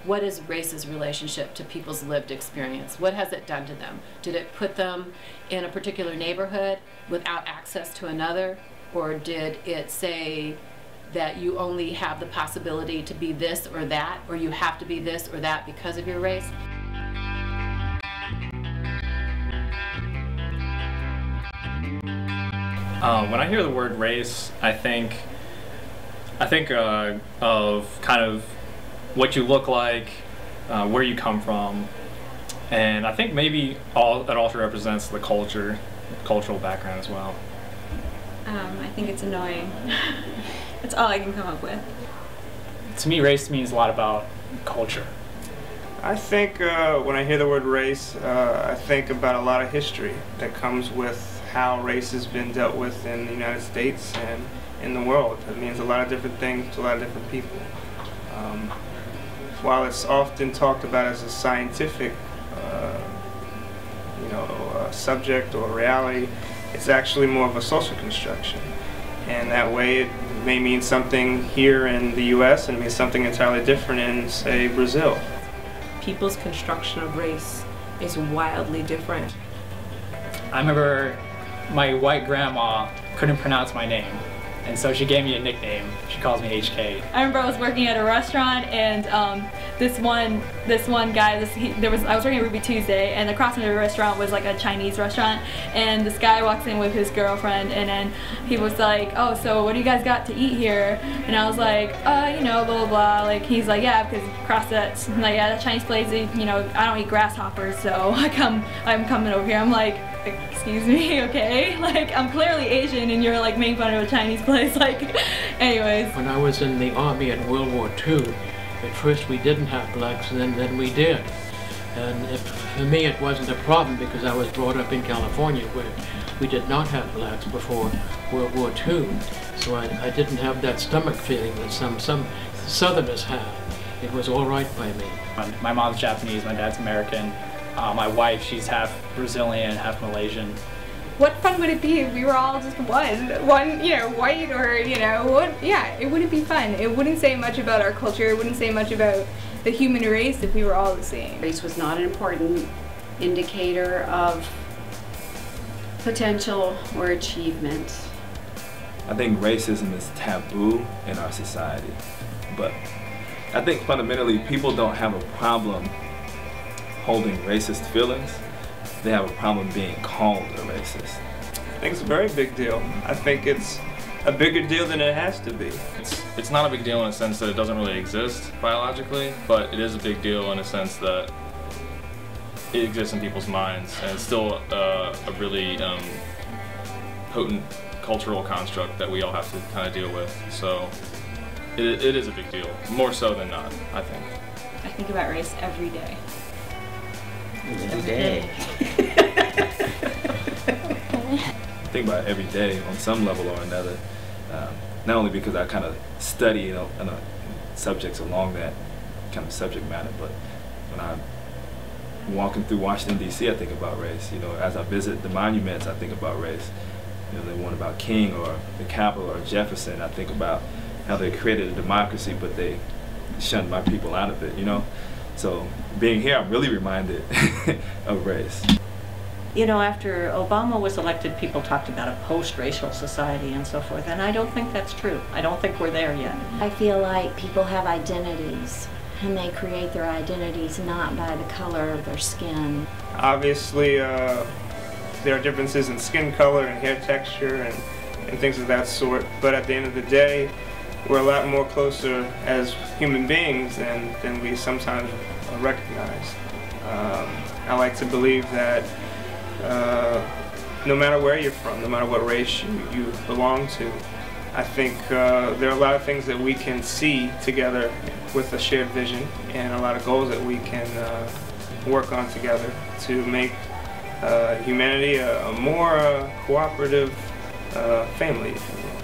what is race's relationship to people's lived experience? What has it done to them? Did it put them in a particular neighborhood without access to another? Or did it say that you only have the possibility to be this or that, or you have to be this or that because of your race? When I hear the word race, I think of kind of what you look like, where you come from, and I think maybe it also represents the cultural background as well. I think it's annoying. That's all I can come up with. To me, race means a lot about culture. I think when I hear the word race, I think about a lot of history that comes with how race has been dealt with in the United States and in the world. It means a lot of different things to a lot of different people. While it's often talked about as a scientific subject or reality, it's actually more of a social construction. And that way it may mean something here in the US and it means something entirely different in, say, Brazil. People's construction of race is wildly different. I remember my white grandma couldn't pronounce my name, and so she gave me a nickname. She calls me HK. I remember I was working at a restaurant, and this one guy, I was working at Ruby Tuesday, and across from the restaurant was like a Chinese restaurant, and this guy walks in with his girlfriend, and then he was like, "Oh, so what do you guys got to eat here?" And I was like, blah blah blah. Like, he's like, "Yeah, because across that, like, yeah, that Chinese place, I don't eat grasshoppers, so I'm coming over here." I'm like, "Excuse me, okay? Like, I'm clearly Asian and you're like making fun of a Chinese place." Like, anyways. When I was in the Army in World War II, at first we didn't have blacks, and then we did. And for me it wasn't a problem because I was brought up in California where we did not have blacks before World War II. So I didn't have that stomach feeling that some Southerners have. It was all right by me. My mom's Japanese, my dad's American. My wife, she's half Brazilian, half Malaysian. What fun would it be if we were all just one, white or, it wouldn't be fun. It wouldn't say much about our culture. It wouldn't say much about the human race if we were all the same. Race was not an important indicator of potential or achievement. I think racism is taboo in our society, but I think fundamentally people don't have a problem holding racist feelings. They have a problem being called a racist. I think it's a very big deal. I think it's a bigger deal than it has to be. It's not a big deal in a sense that it doesn't really exist biologically, but it is a big deal in a sense that it exists in people's minds, and it's still a really potent cultural construct that we all have to kind of deal with. So it is a big deal, more so than not, I think. I think about race every day. Every day. I think about it every day on some level or another. Not only because I kind of study subjects along that kind of subject matter, but when I'm walking through Washington, D.C., I think about race. As I visit the monuments, I think about race. The one about King or the Capitol or Jefferson, I think about how they created a democracy, but they shunned my people out of it, So being here, I'm really reminded of race. After Obama was elected, people talked about a post-racial society and so forth, and I don't think that's true. I don't think we're there yet. I feel like people have identities, and they create their identities not by the color of their skin. Obviously, there are differences in skin color and hair texture and things of that sort, but at the end of the day, we're a lot more closer as human beings than we sometimes recognize. I like to believe that no matter where you're from, no matter what race you belong to, I think there are a lot of things that we can see together with a shared vision and a lot of goals that we can work on together to make humanity a more cooperative family, if you will.